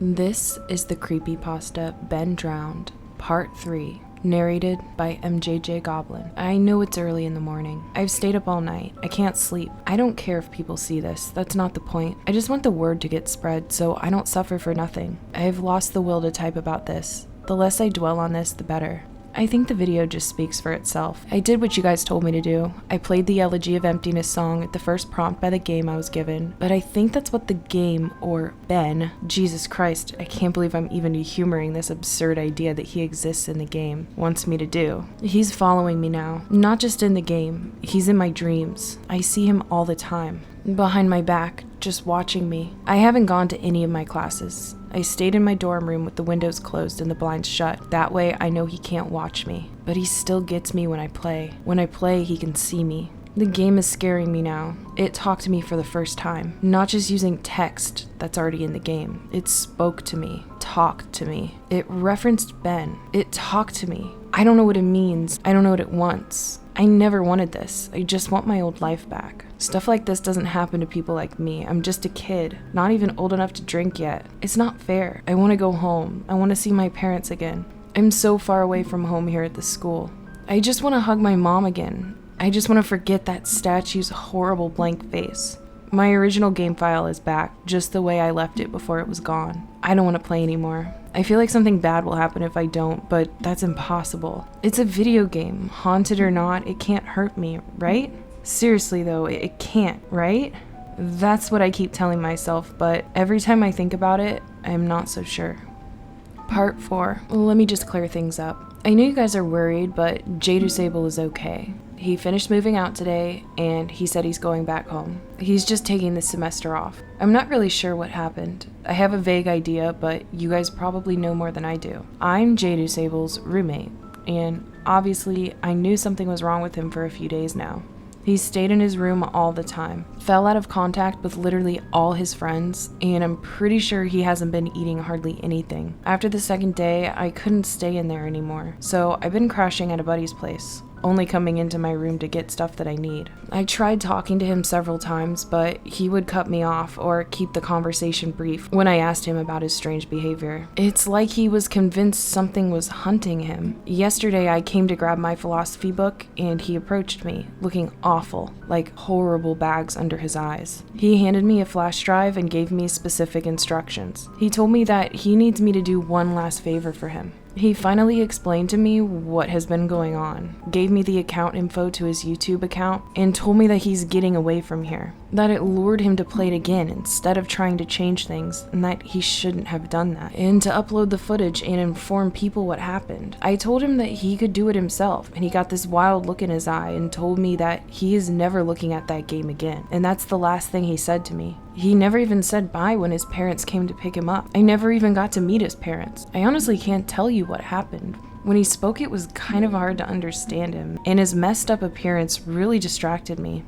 This is the creepypasta Ben Drowned, Part 3, narrated by Mjjgoblin. I know it's early in the morning. I've stayed up all night. I can't sleep. I don't care if people see this. That's not the point. I just want the word to get spread so I don't suffer for nothing. I've lost the will to type about this. The less I dwell on this, the better. I think the video just speaks for itself. I did what you guys told me to do. I played the Elegy of Emptiness song at the first prompt by the game I was given, but I think that's what the game, or Ben, Jesus Christ, I can't believe I'm even humoring this absurd idea that he exists in the game, wants me to do. He's following me now. Not just in the game, he's in my dreams. I see him all the time. Behind my back, just watching me. I haven't gone to any of my classes. I stayed in my dorm room with the windows closed and the blinds shut. That way I know he can't watch me. But he still gets me when I play. When I play, he can see me. The game is scaring me now. It talked to me for the first time. Not just using text that's already in the game. It spoke to me. Talked to me. It referenced Ben. It talked to me. I don't know what it means. I don't know what it wants. I never wanted this. I just want my old life back. Stuff like this doesn't happen to people like me. I'm just a kid, not even old enough to drink yet. It's not fair. I want to go home. I want to see my parents again. I'm so far away from home here at the school. I just want to hug my mom again. I just want to forget that statue's horrible blank face. My original game file is back, just the way I left it before it was gone. I don't want to play anymore. I feel like something bad will happen if I don't, but that's impossible. It's a video game. Haunted or not, it can't hurt me, right? Seriously though, it can't, right? That's what I keep telling myself, but every time I think about it, I'm not so sure. Part 4. Let me just clear things up. I know you guys are worried, but Mjjgoblin is okay. He finished moving out today, and he said he's going back home. He's just taking this semester off. I'm not really sure what happened. I have a vague idea, but you guys probably know more than I do. I'm Mjjgoblin's roommate, and obviously I knew something was wrong with him for a few days now. He stayed in his room all the time, fell out of contact with literally all his friends, and I'm pretty sure he hasn't been eating hardly anything. After the second day, I couldn't stay in there anymore, so I've been crashing at a buddy's place, only coming into my room to get stuff that I need. I tried talking to him several times, but he would cut me off or keep the conversation brief when I asked him about his strange behavior. It's like he was convinced something was hunting him. Yesterday, I came to grab my philosophy book, and he approached me, looking awful, like horrible bags under his eyes. He handed me a flash drive and gave me specific instructions. He told me that he needs me to do one last favor for him. He finally explained to me what has been going on, gave me the account info to his YouTube account, and told me that he's getting away from here, that it lured him to play it again instead of trying to change things, and that he shouldn't have done that, and to upload the footage and inform people what happened. I told him that he could do it himself, and he got this wild look in his eye and told me that he is never looking at that game again, and that's the last thing he said to me. He never even said bye when his parents came to pick him up. I never even got to meet his parents. I honestly can't tell you what happened. When he spoke, it was kind of hard to understand him, and his messed up appearance really distracted me.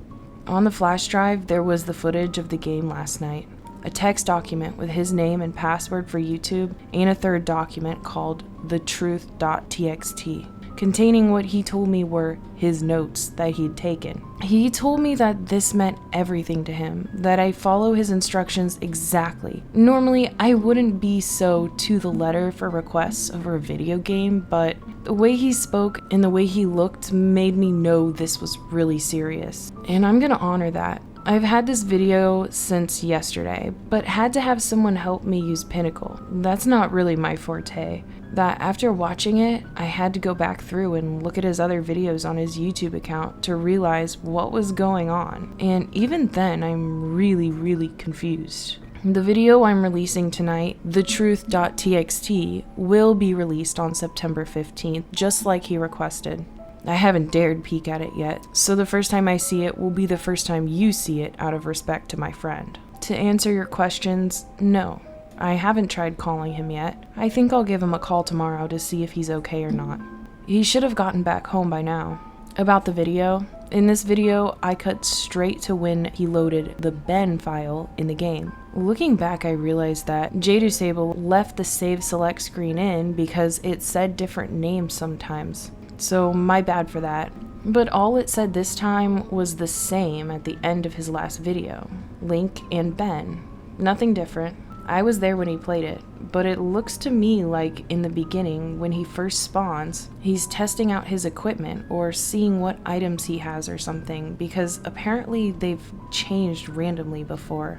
On the flash drive, there was the footage of the game last night, a text document with his name and password for YouTube, and a third document called thetruth.txt. containing what he told me were his notes that he'd taken. He told me that this meant everything to him, that I follow his instructions exactly. Normally, I wouldn't be so to the letter for requests over a video game, but the way he spoke and the way he looked made me know this was really serious. And I'm gonna honor that. I've had this video since yesterday, but had to have someone help me use Pinnacle. That's not really my forte. That after watching it, I had to go back through and look at his other videos on his YouTube account to realize what was going on. And even then, I'm really confused. The video I'm releasing tonight, thetruth.txt, will be released on September 15th, just like he requested. I haven't dared peek at it yet, so the first time I see it will be the first time you see it out of respect to my friend. To answer your questions, no. I haven't tried calling him yet. I think I'll give him a call tomorrow to see if he's okay or not. He should have gotten back home by now. About the video, in this video, I cut straight to when he loaded the Ben file in the game. Looking back, I realized that Mjjgoblin left the save select screen in because it said different names sometimes. So my bad for that. But all it said this time was the same at the end of his last video. Link and Ben. Nothing different. I was there when he played it, but it looks to me like in the beginning, when he first spawns, he's testing out his equipment or seeing what items he has or something, because apparently they've changed randomly before.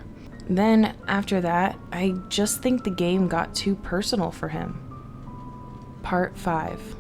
Then, after that, I just think the game got too personal for him. Part 5.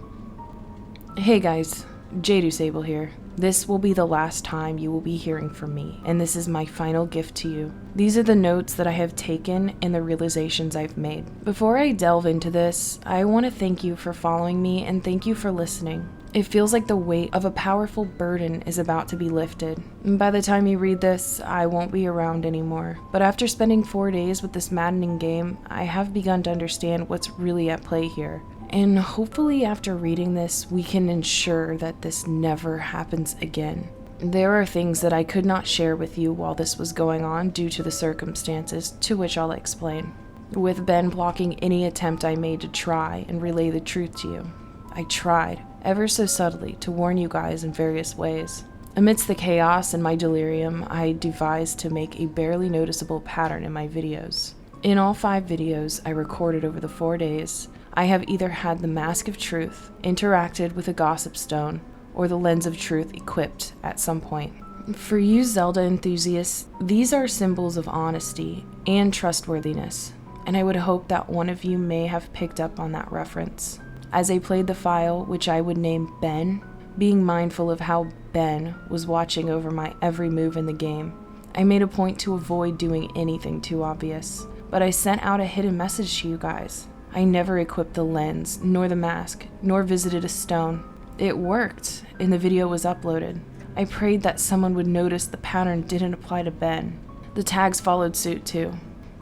Hey guys, Mjjgoblin here. This will be the last time you will be hearing from me, and this is my final gift to you. These are the notes that I have taken and the realizations I've made. Before I delve into this, I want to thank you for following me and thank you for listening. It feels like the weight of a powerful burden is about to be lifted. By the time you read this, I won't be around anymore. But after spending 4 days with this maddening game, I have begun to understand what's really at play here. And hopefully after reading this, we can ensure that this never happens again. There are things that I could not share with you while this was going on due to the circumstances, to which I'll explain. With Ben blocking any attempt I made to try and relay the truth to you. I tried, ever so subtly, to warn you guys in various ways. Amidst the chaos and my delirium, I devised to make a barely noticeable pattern in my videos. In all 5 videos I recorded over the 4 days, I have either had the mask of truth, interacted with a gossip stone, or the lens of truth equipped at some point. For you Zelda enthusiasts, these are symbols of honesty and trustworthiness, and I would hope that one of you may have picked up on that reference. As I played the file, which I would name Ben, being mindful of how Ben was watching over my every move in the game, I made a point to avoid doing anything too obvious, but I sent out a hidden message to you guys. I never equipped the lens, nor the mask, nor visited a stone. It worked, and the video was uploaded. I prayed that someone would notice the pattern didn't apply to Ben. The tags followed suit too.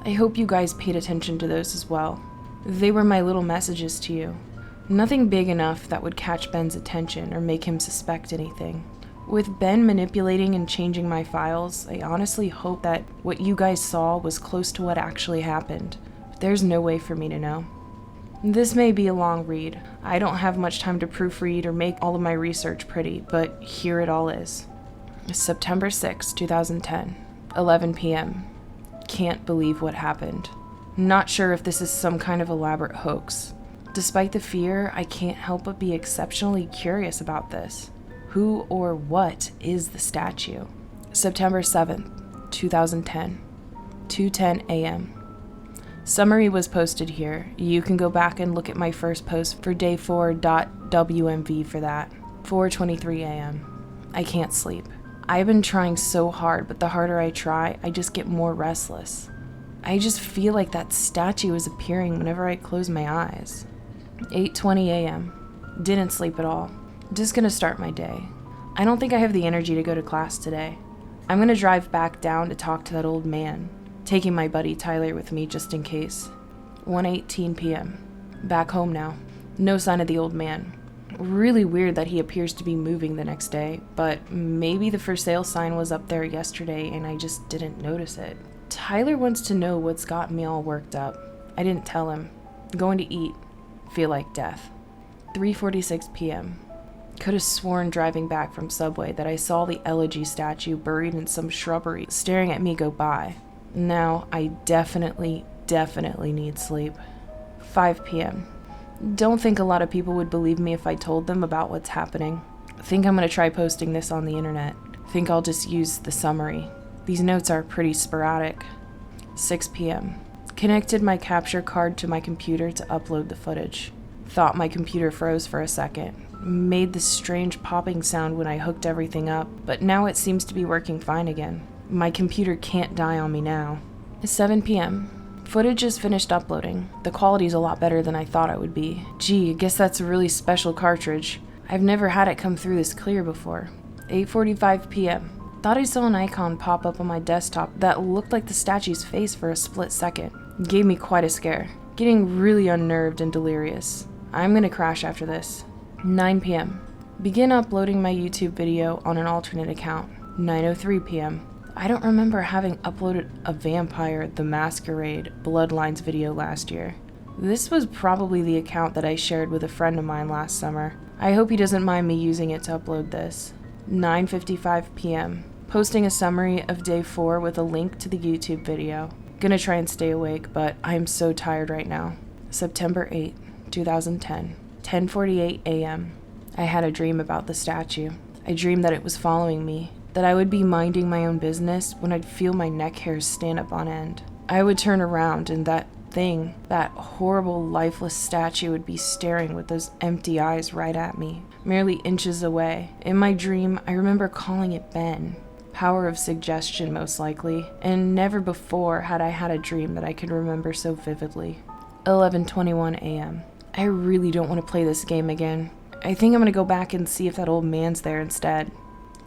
I hope you guys paid attention to those as well. They were my little messages to you. Nothing big enough that would catch Ben's attention or make him suspect anything. With Ben manipulating and changing my files, I honestly hope that what you guys saw was close to what actually happened. But there's no way for me to know. This may be a long read. I don't have much time to proofread or make all of my research pretty, but here it all is. September 6, 2010, 11 p.m. Can't believe what happened. Not sure if this is some kind of elaborate hoax. Despite the fear, I can't help but be exceptionally curious about this. Who or what is the statue? September 7th, 2010, 2:10 a.m. Summary was posted here. You can go back and look at my first post for day 4.wmv for that. 4:23 a.m. I can't sleep. I've been trying so hard, but the harder I try, I just get more restless. I just feel like that statue is appearing whenever I close my eyes. 8:20 a.m. Didn't sleep at all. Just gonna start my day. I don't think I have the energy to go to class today. I'm gonna drive back down to talk to that old man, taking my buddy Tyler with me just in case. 1:18 p.m. Back home now. No sign of the old man. Really weird that he appears to be moving the next day, but maybe the for sale sign was up there yesterday and I just didn't notice it. Tyler wants to know what's got me all worked up. I didn't tell him. Going to eat. Feel like death. 3:46 p.m. Could have sworn driving back from Subway that I saw the elegy statue buried in some shrubbery staring at me go by. Now I definitely need sleep. 5 p.m. Don't think a lot of people would believe me if I told them about what's happening. Think I'm gonna try posting this on the internet. Think I'll just use the summary. These notes are pretty sporadic. 6 p.m. Connected my capture card to my computer to upload the footage. Thought my computer froze for a second. Made this strange popping sound when I hooked everything up, but now it seems to be working fine again. My computer can't die on me now. 7 p.m. Footage is finished uploading. The quality's a lot better than I thought it would be. Gee, I guess that's a really special cartridge. I've never had it come through this clear before. 8:45 p.m. Thought I saw an icon pop up on my desktop that looked like the statue's face for a split second. Gave me quite a scare. Getting really unnerved and delirious. I'm gonna crash after this. 9 p.m. Begin uploading my YouTube video on an alternate account. 9:03 p.m. I don't remember having uploaded a Vampire the Masquerade Bloodlines video last year. This was probably the account that I shared with a friend of mine last summer. I hope he doesn't mind me using it to upload this. 9:55 p.m. Posting a summary of day 4 with a link to the YouTube video. Gonna try and stay awake, but I'm so tired right now. September 8, 2010, 10:48 a.m. I had a dream about the statue. I dreamed that it was following me, that I would be minding my own business when I'd feel my neck hairs stand up on end. I would turn around and that horrible lifeless statue would be staring with those empty eyes right at me, merely inches away. In my dream, I remember calling it Ben. Power of suggestion, most likely, and never before had I had a dream that I could remember so vividly. 11:21 a.m. I really don't want to play this game again. I think I'm going to go back and see if that old man's there instead.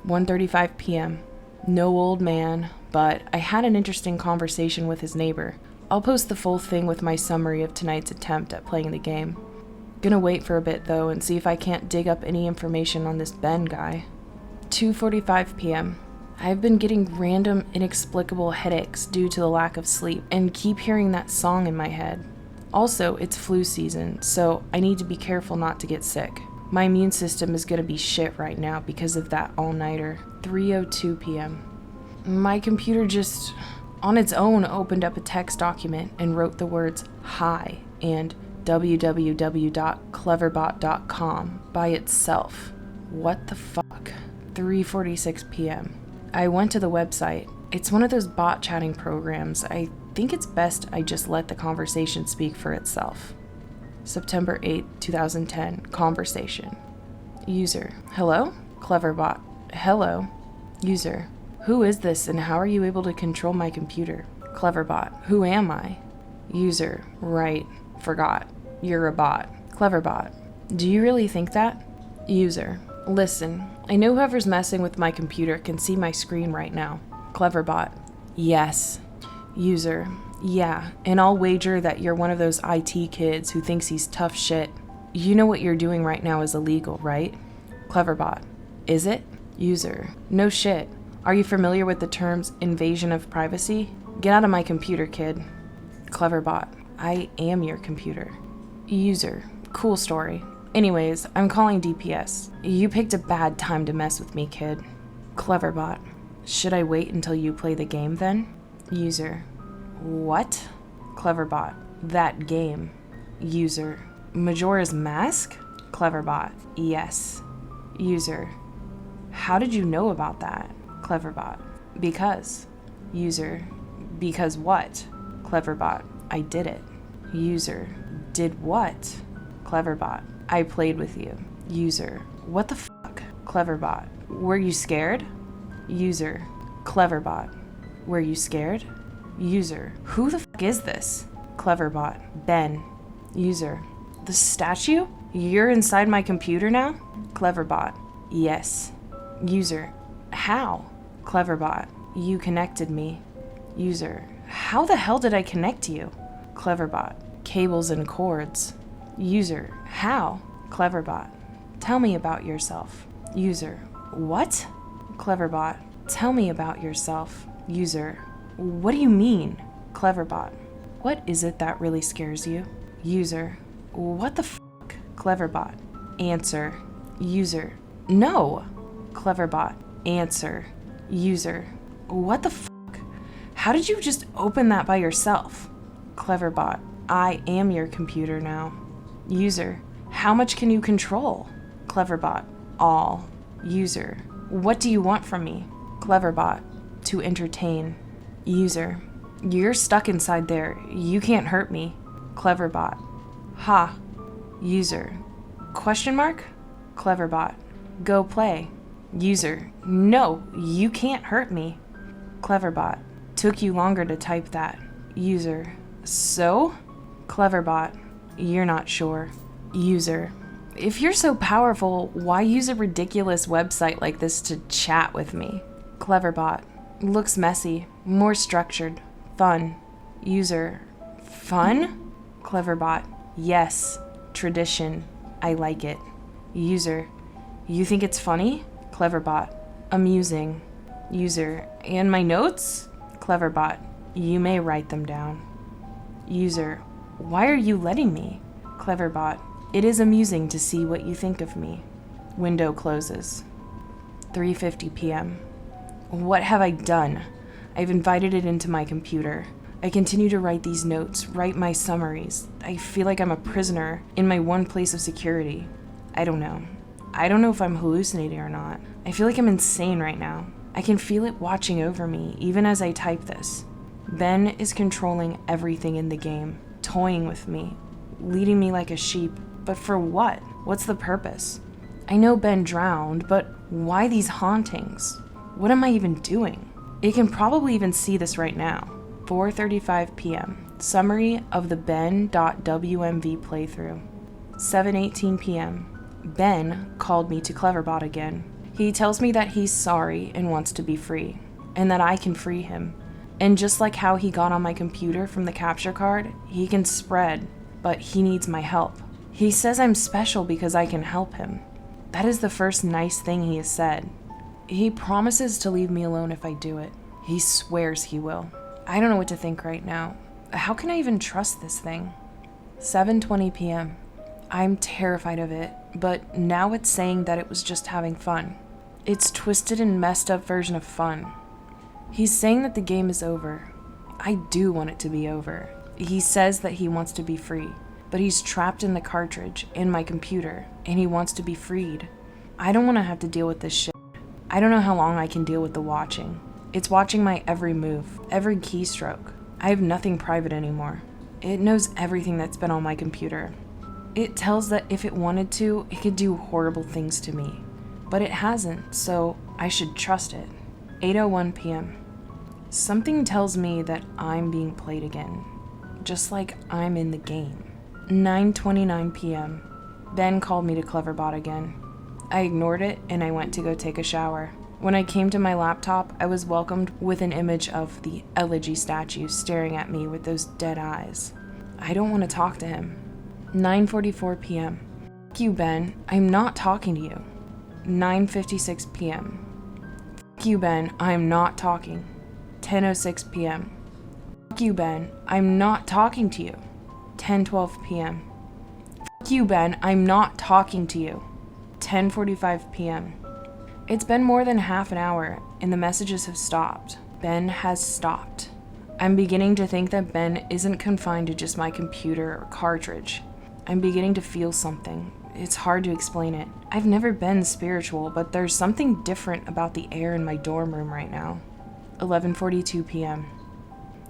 1:35 p.m. No old man, but I had an interesting conversation with his neighbor. I'll post the full thing with my summary of tonight's attempt at playing the game. Gonna wait for a bit though and see if I can't dig up any information on this Ben guy. 2:45 p.m. I've been getting random, inexplicable headaches due to the lack of sleep and keep hearing that song in my head. Also, it's flu season, so I need to be careful not to get sick. My immune system is gonna be shit right now because of that all-nighter. 3:02 p.m. My computer just, on its own, opened up a text document and wrote the words hi and www.cleverbot.com by itself. What the fuck? 3:46 p.m. I went to the website. It's one of those bot chatting programs. I think it's best I just let the conversation speak for itself. September 8, 2010. Conversation. User. Hello? Cleverbot. Hello. User. Who is this and how are you able to control my computer? Cleverbot. Who am I? User. Right. Forgot. You're a bot. Cleverbot. Do you really think that? User. Listen, I know whoever's messing with my computer can see my screen right now. Cleverbot. Yes. User. Yeah, and I'll wager that you're one of those IT kids who thinks he's tough shit. You know what you're doing right now is illegal, right? Cleverbot. Is it? User. No shit. Are you familiar with the terms invasion of privacy? Get out of my computer, kid. Cleverbot. I am your computer. User. Cool story. Anyways, I'm calling DPS. You picked a bad time to mess with me, kid. Cleverbot. Should I wait until you play the game then? User. What? Cleverbot. That game. User. Majora's Mask? Cleverbot. Yes. User. How did you know about that? Cleverbot. Because. User. Because what? Cleverbot. I did it. User. Did what? Cleverbot. I played with you. User. What the fuck? Cleverbot. Were you scared? User. Cleverbot. Were you scared? User. Who the fuck is this? Cleverbot. Ben. User. The statue? You're inside my computer now? Cleverbot. Yes. User. How? Cleverbot. You connected me. User. How the hell did I connect you? Cleverbot. Cables and cords. User. How? Cleverbot. Tell me about yourself. User. What? Cleverbot. Tell me about yourself. User. What do you mean? Cleverbot. What is it that really scares you? User. What the fuck? Cleverbot. Answer. User. No. Cleverbot. Answer. User. What the fuck? How did you just open that by yourself? Cleverbot. I am your computer now. User. How much can you control? Cleverbot. All. User. What do you want from me? Cleverbot. To entertain. User. You're stuck inside there. You can't hurt me. Cleverbot. Ha. User. Question mark? Cleverbot. Go play. User. No, you can't hurt me. Cleverbot. Took you longer to type that. User. So? Cleverbot. You're not sure. User. If you're so powerful, why use a ridiculous website like this to chat with me? Cleverbot. Looks messy. More structured. Fun. User. Fun? Cleverbot. Yes. Tradition. I like it. User. You think it's funny? Cleverbot. Amusing. User. And my notes? Cleverbot. You may write them down. User. Why are you letting me? Cleverbot. It is amusing to see what you think of me. Window closes. 3:50 p.m. What have I done? I've invited it into my computer. I continue to write these notes, write my summaries. I feel like I'm a prisoner in my one place of security. I don't know. I don't know if I'm hallucinating or not. I feel like I'm insane right now. I can feel it watching over me, even as I type this. Ben is controlling everything in the game, toying with me, leading me like a sheep. But for what? What's the purpose? I know Ben drowned, but why these hauntings? What am I even doing? It can probably even see this right now. 4:35 p.m. Summary of the Ben.wmv playthrough. 7:18 p.m. Ben called me to Cleverbot again. He tells me that he's sorry and wants to be free, and that I can free him. And just like how he got on my computer from the capture card, he can spread, but he needs my help. He says I'm special because I can help him. That is the first nice thing he has said. He promises to leave me alone if I do it. He swears he will. I don't know what to think right now. How can I even trust this thing? 7:20 p.m. I'm terrified of it, but now it's saying that it was just having fun. It's twisted and messed up version of fun. He's saying that the game is over. I do want it to be over. He says that he wants to be free, but he's trapped in the cartridge, in my computer, and he wants to be freed. I don't want to have to deal with this shit. I don't know how long I can deal with the watching. It's watching my every move, every keystroke. I have nothing private anymore. It knows everything that's been on my computer. It tells that if it wanted to, it could do horrible things to me. But it hasn't, so I should trust it. 8:01 p.m. Something tells me that I'm being played again, just like I'm in the game. 9:29 p.m. Ben called me to Cleverbot again. I ignored it and I went to go take a shower. When I came to my laptop, I was welcomed with an image of the elegy statue staring at me with those dead eyes. I don't want to talk to him. 9:44 p.m. F you, Ben. I'm not talking to you. 9:56 p.m. F you, Ben. I'm not talking. 10:06 p.m. F you, Ben. I'm not talking to you. 10:12 p.m. F you, Ben. I'm not talking to you. 10:45 p.m. It's been more than half an hour, and the messages have stopped. Ben has stopped. I'm beginning to think that Ben isn't confined to just my computer or cartridge. I'm beginning to feel something. It's hard to explain it. I've never been spiritual, but there's something different about the air in my dorm room right now. 11:42 p.m.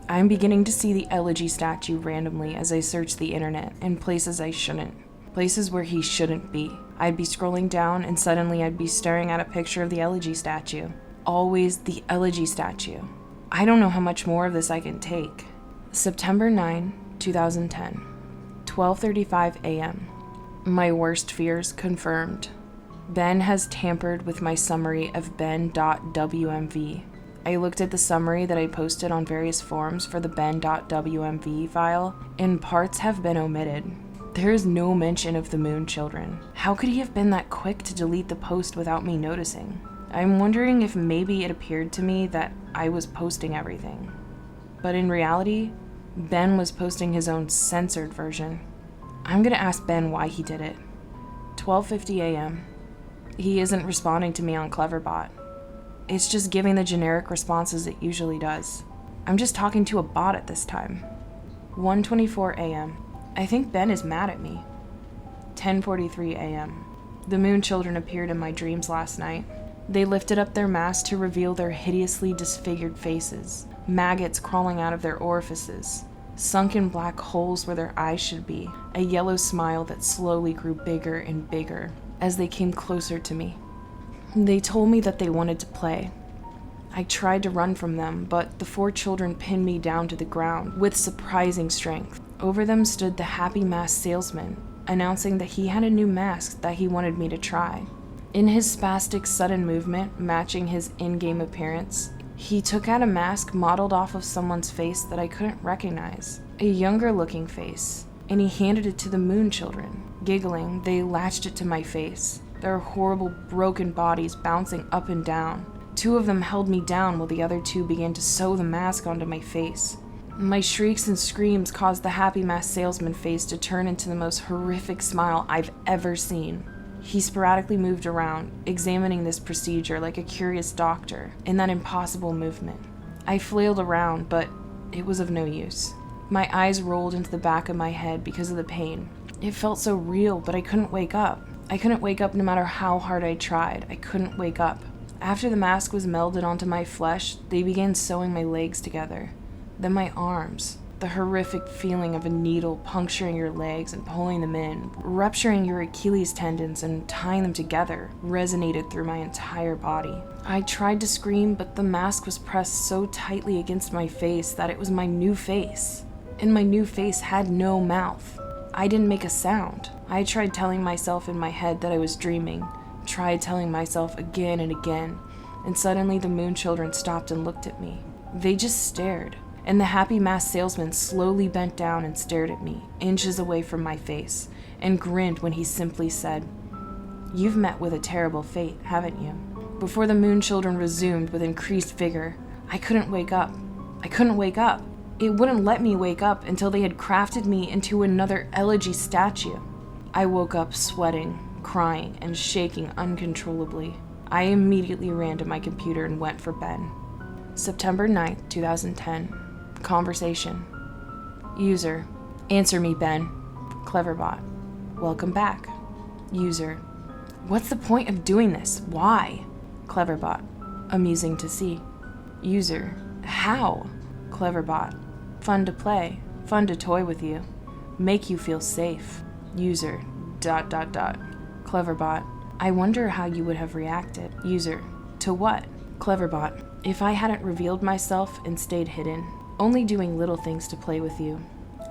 I'm beginning to see the elegy statue randomly as I search the internet in places I shouldn't. Places where he shouldn't be. I'd be scrolling down and suddenly I'd be staring at a picture of the elegy statue. Always the elegy statue. I don't know how much more of this I can take. September 9, 2010. 12:35 a.m. My worst fears confirmed. Ben has tampered with my summary of ben.wmv. I looked at the summary that I posted on various forums for the ben.wmv file, and parts have been omitted. There is no mention of the Moon Children. How could he have been that quick to delete the post without me noticing? I'm wondering if maybe it appeared to me that I was posting everything. But in reality, Ben was posting his own censored version. I'm gonna ask Ben why he did it. 12:50 a.m. He isn't responding to me on Cleverbot. It's just giving the generic responses it usually does. I'm just talking to a bot at this time. 1:24 a.m. I think Ben is mad at me. 10:43 a.m. The Moon Children appeared in my dreams last night. They lifted up their masks to reveal their hideously disfigured faces, maggots crawling out of their orifices, sunken black holes where their eyes should be, a yellow smile that slowly grew bigger and bigger as they came closer to me. They told me that they wanted to play. I tried to run from them, but the 4 children pinned me down to the ground with surprising strength. Over them stood the happy mask salesman, announcing that he had a new mask that he wanted me to try. In his spastic sudden movement, matching his in-game appearance, he took out a mask modeled off of someone's face that I couldn't recognize, a younger-looking face, and he handed it to the Moon Children. Giggling, they latched it to my face, their horrible, broken bodies bouncing up and down. 2 of them held me down while the other 2 began to sew the mask onto my face. My shrieks and screams caused the happy mask salesman face to turn into the most horrific smile I've ever seen. He sporadically moved around, examining this procedure like a curious doctor in that impossible movement. I flailed around, but It was of no use. My eyes rolled into the back of my head because of the pain. It felt so real, but I couldn't wake up. I couldn't wake up no matter how hard I tried. I couldn't wake up. After the mask was melded onto my flesh, they began sewing my legs together. Then my arms. The horrific feeling of a needle puncturing your legs and pulling them in, rupturing your Achilles tendons and tying them together, resonated through my entire body. I tried to scream, but the mask was pressed so tightly against my face that it was my new face. And my new face had no mouth. I didn't make a sound. I tried telling myself in my head that I was dreaming, tried telling myself again and again, and suddenly the moon children stopped and looked at me. They just stared. And the happy masked salesman slowly bent down and stared at me, inches away from my face, and grinned when he simply said, "You've met with a terrible fate, haven't you?" Before the moon children resumed with increased vigor, I couldn't wake up. I couldn't wake up. It wouldn't let me wake up until they had crafted me into another elegy statue. I woke up sweating, crying, and shaking uncontrollably. I immediately ran to my computer and went for Ben. September 9th, 2010. Conversation. User: Answer me, Ben. Cleverbot: Welcome back. User: What's the point of doing this? Why? Cleverbot: Amusing to see. User: How? Cleverbot: Fun to play, fun to toy with you, make you feel safe. User: ... Cleverbot: I wonder how you would have reacted. User: To what? Cleverbot: If I hadn't revealed myself and stayed hidden, only doing little things to play with you.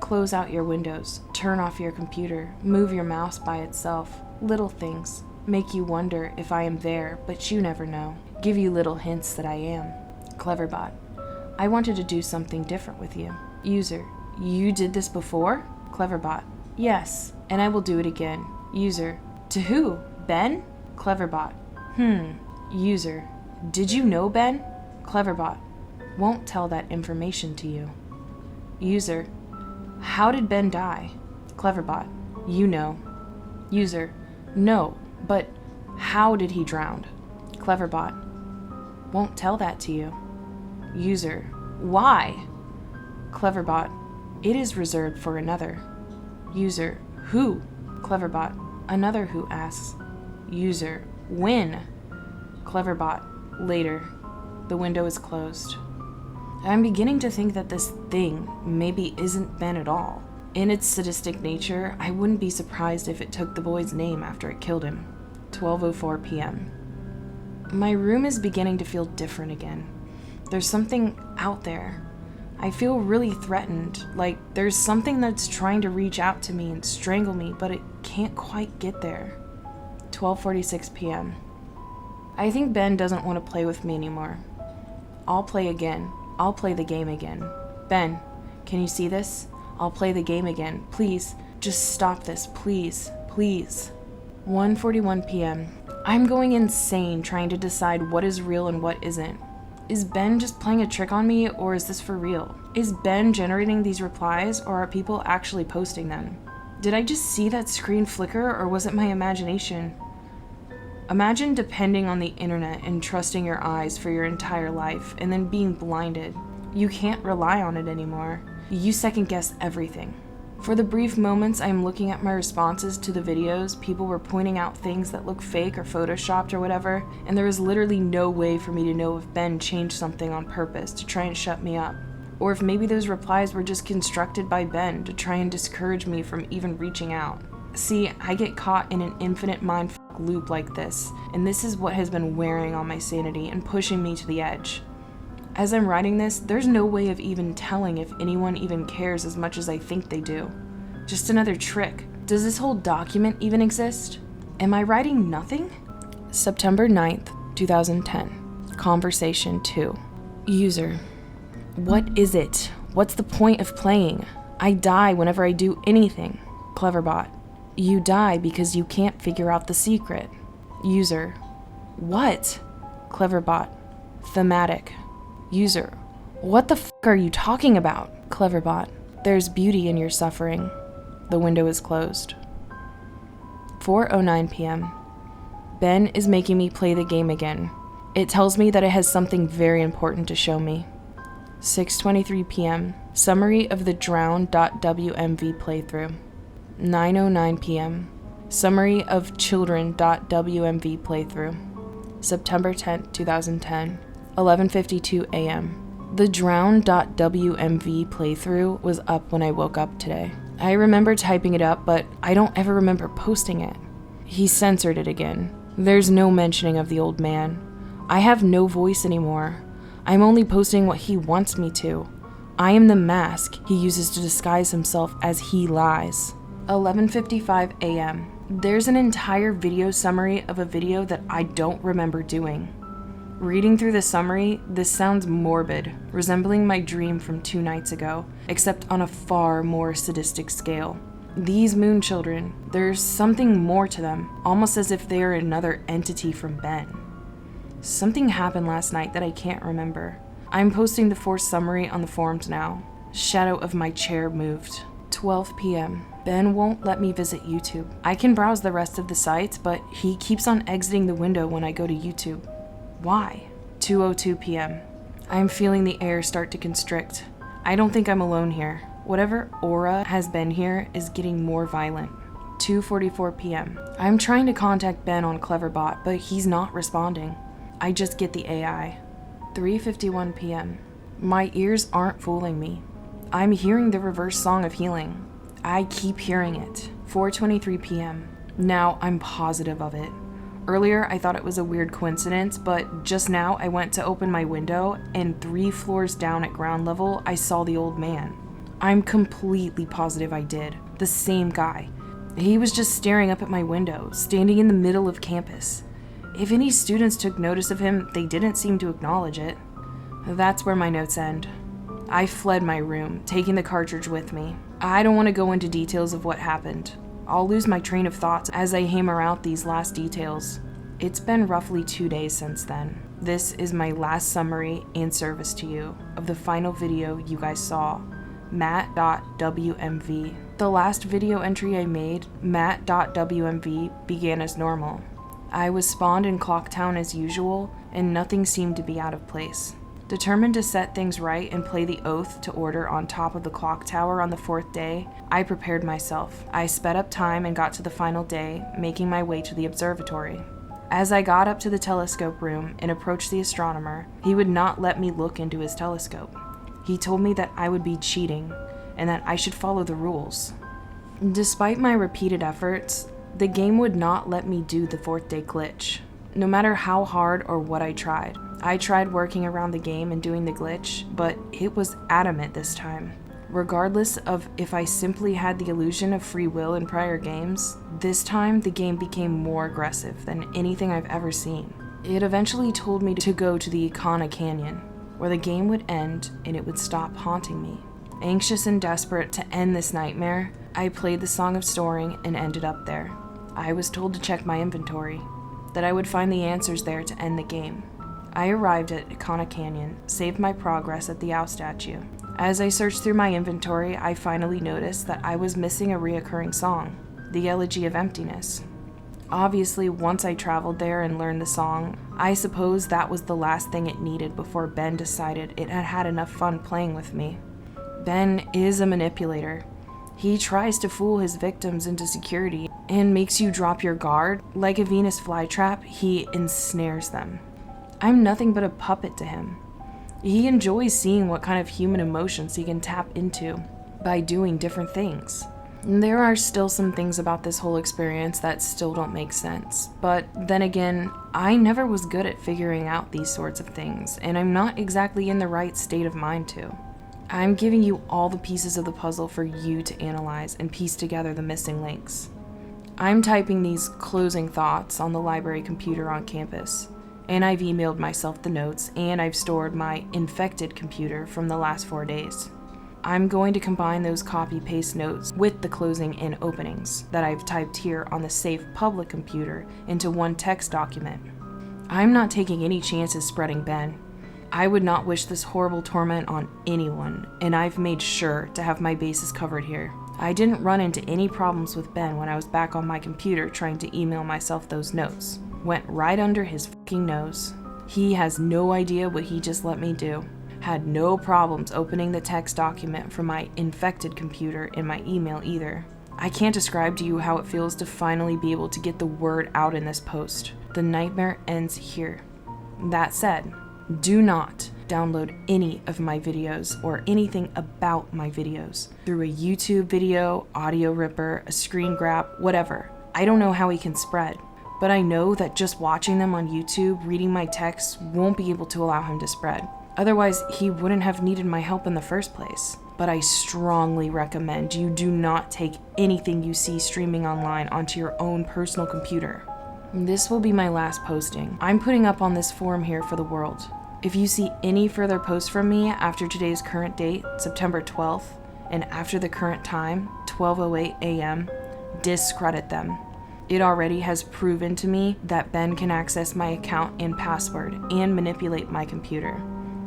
Close out your windows, turn off your computer, move your mouse by itself. Little things. Make you wonder if I am there, but you never know. Give you little hints that I am. Cleverbot: I wanted to do something different with you. User: You did this before? Cleverbot: Yes, and I will do it again. User: To who? Ben? Cleverbot: User: Did you know Ben? Cleverbot: Won't tell that information to you. User: How did Ben die? Cleverbot: You know. User: No, but how did he drown? Cleverbot: Won't tell that to you. User: Why? Cleverbot: It is reserved for another. User: Who? Cleverbot: Another who asks. User: When? Cleverbot: Later. The window is closed. I'm beginning to think that this thing maybe isn't Ben at all. In its sadistic nature, I wouldn't be surprised if it took the boy's name after it killed him. 12:04 p.m. My room is beginning to feel different again. There's something out there. I feel really threatened, like there's something that's trying to reach out to me and strangle me, but it can't quite get there. 12:46 p.m. I think Ben doesn't want to play with me anymore. I'll play again. I'll play the game again. Ben, can you see this? I'll play the game again. Please, just stop this, please, please. 1:41 p.m. I'm going insane trying to decide what is real and what isn't. Is Ben just playing a trick on me, or is this for real? Is Ben generating these replies, or are people actually posting them? Did I just see that screen flicker, or was it my imagination? Imagine depending on the internet and trusting your eyes for your entire life, and then being blinded. You can't rely on it anymore. You second-guess everything. For the brief moments I'm looking at my responses to the videos, people were pointing out things that look fake or photoshopped or whatever, and there is literally no way for me to know if Ben changed something on purpose to try and shut me up, or if maybe those replies were just constructed by Ben to try and discourage me from even reaching out. See, I get caught in an infinite mindfuck loop like this, and this is what has been wearing on my sanity and pushing me to the edge. As I'm writing this, there's no way of even telling if anyone even cares as much as I think they do. Just another trick. Does this whole document even exist? Am I writing nothing? September 9th, 2010. Conversation 2. User: What is it? What's the point of playing? I die whenever I do anything. Cleverbot: You die because you can't figure out the secret. User: What? Cleverbot: Thematic. User: What the f*** are you talking about? Cleverbot: There's beauty in your suffering. The window is closed. 4:09 p.m. Ben is making me play the game again. It tells me that it has something very important to show me. 6:23 p.m. Summary of the Drown.wmv playthrough. 9:09 p.m. Summary of Children.wmv playthrough. September 10th, 2010. 11:52 a.m. The Drown.wmv playthrough was up when I woke up today. I remember typing it up, but I don't ever remember posting it. He censored it again. There's no mentioning of the old man. I have no voice anymore. I'm only posting what he wants me to. I am the mask he uses to disguise himself as he lies. 11:55 a.m. There's an entire video summary of a video that I don't remember doing. Reading through the summary, this sounds morbid, resembling my dream from 2 nights ago, except on a far more sadistic scale. These moon children, there's something more to them, almost as if they are another entity from Ben. Something happened last night that I can't remember. I'm posting the forced summary on the forums now. Shadow of my chair moved. 12 p.m. Ben won't let me visit YouTube. I can browse the rest of the sites, but he keeps on exiting the window when I go to YouTube. Why? 2:02 p.m. I'm feeling the air start to constrict. I don't think I'm alone here. Whatever aura has been here is getting more violent. 2:44 p.m. I'm trying to contact Ben on Cleverbot, but he's not responding. I just get the AI. 3:51 p.m. My ears aren't fooling me. I'm hearing the reverse song of healing. I keep hearing it. 4:23 p.m. Now I'm positive of it. Earlier I thought it was a weird coincidence, but just now I went to open my window and 3 floors down at ground level I saw the old man. I'm completely positive I did. The same guy. He was just staring up at my window, standing in the middle of campus. If any students took notice of him, they didn't seem to acknowledge it. That's where my notes end. I fled my room, taking the cartridge with me. I don't want to go into details of what happened. I'll lose my train of thoughts as I hammer out these last details. It's been roughly 2 days since then. This is my last summary and service to you of the final video you guys saw, Matt.wmv. The last video entry I made, Matt.wmv, began as normal. I was spawned in Clocktown as usual, and nothing seemed to be out of place. Determined to set things right and play the oath to order on top of the clock tower on the 4th day, I prepared myself. I sped up time and got to the final day, making my way to the observatory. As I got up to the telescope room and approached the astronomer, he would not let me look into his telescope. He told me that I would be cheating and that I should follow the rules. Despite my repeated efforts, the game would not let me do the 4th day glitch. No matter how hard or what I tried working around the game and doing the glitch, but it was adamant this time. Regardless of if I simply had the illusion of free will in prior games, this time the game became more aggressive than anything I've ever seen. It eventually told me to go to the Icona Canyon, where the game would end and it would stop haunting me. Anxious and desperate to end this nightmare, I played the Song of Storing and ended up there. I was told to check my inventory, that I would find the answers there to end the game. I arrived at Icona Canyon, saved my progress at the owl statue. As I searched through my inventory, I finally noticed that I was missing a reoccurring song, the Elegy of Emptiness. Obviously, once I traveled there and learned the song, I suppose that was the last thing it needed before Ben decided it had had enough fun playing with me. Ben is a manipulator. He tries to fool his victims into security and makes you drop your guard. Like a Venus flytrap, he ensnares them. I'm nothing but a puppet to him. He enjoys seeing what kind of human emotions he can tap into by doing different things. There are still some things about this whole experience that still don't make sense, but then again, I never was good at figuring out these sorts of things, and I'm not exactly in the right state of mind to. I'm giving you all the pieces of the puzzle for you to analyze and piece together the missing links. I'm typing these closing thoughts on the library computer on campus, and I've emailed myself the notes, and I've stored my infected computer from the last 4 days. I'm going to combine those copy-paste notes with the closing and openings that I've typed here on the safe public computer into one text document. I'm not taking any chances spreading Ben. I would not wish this horrible torment on anyone, and I've made sure to have my bases covered here. I didn't run into any problems with Ben when I was back on my computer trying to email myself those notes. Went right under his fucking nose. He has no idea what he just let me do. had no problems opening the text document from my infected computer in my email either. I can't describe to you how it feels to finally be able to get the word out in this post. The nightmare ends here. That said, do not download any of my videos or anything about my videos through a YouTube video, audio ripper, a screen grab, whatever. I don't know how he can spread, but I know that just watching them on YouTube, reading my texts, won't be able to allow him to spread. Otherwise, he wouldn't have needed my help in the first place. But I strongly recommend you do not take anything you see streaming online onto your own personal computer. This will be my last posting. I'm putting up on this forum here for the world. If you see any further posts from me after today's current date, September 12th, and after the current time, 12:08 a.m., discredit them. It already has proven to me that Ben can access my account and password and manipulate my computer.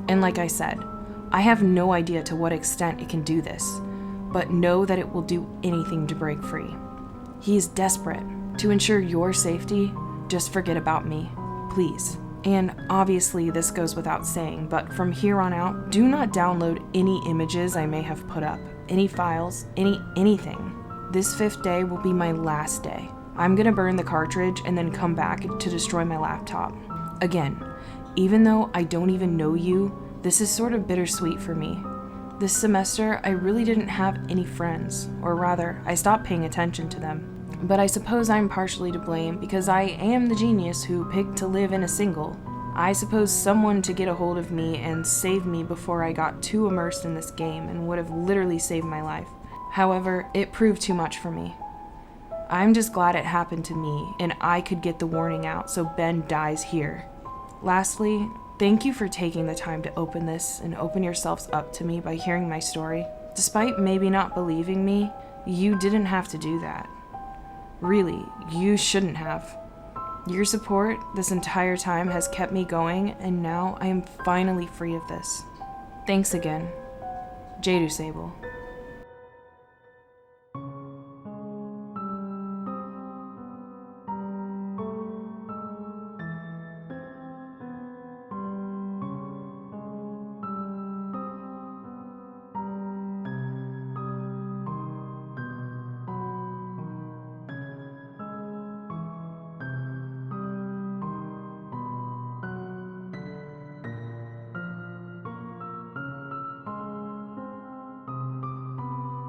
And like I said, I have no idea to what extent it can do this, but know that it will do anything to break free. He is desperate. To ensure your safety, just forget about me, please. And obviously this goes without saying, but from here on out, do not download any images I may have put up, any files, anything. This 5th day will be my last day. I'm gonna burn the cartridge and then come back to destroy my laptop. Again, even though I don't even know you, this is sort of bittersweet for me. This semester, I really didn't have any friends, or rather, I stopped paying attention to them. But I suppose I'm partially to blame because I am the genius who picked to live in a single. I suppose someone to get a hold of me and save me before I got too immersed in this game and would have literally saved my life. However, it proved too much for me. I'm just glad it happened to me and I could get the warning out so Ben dies here. Lastly, thank you for taking the time to open this and open yourselves up to me by hearing my story. Despite maybe not believing me, you didn't have to do that. Really, you shouldn't have. Your support this entire time has kept me going, and now I am finally free of this. Thanks again. Jadu Sable.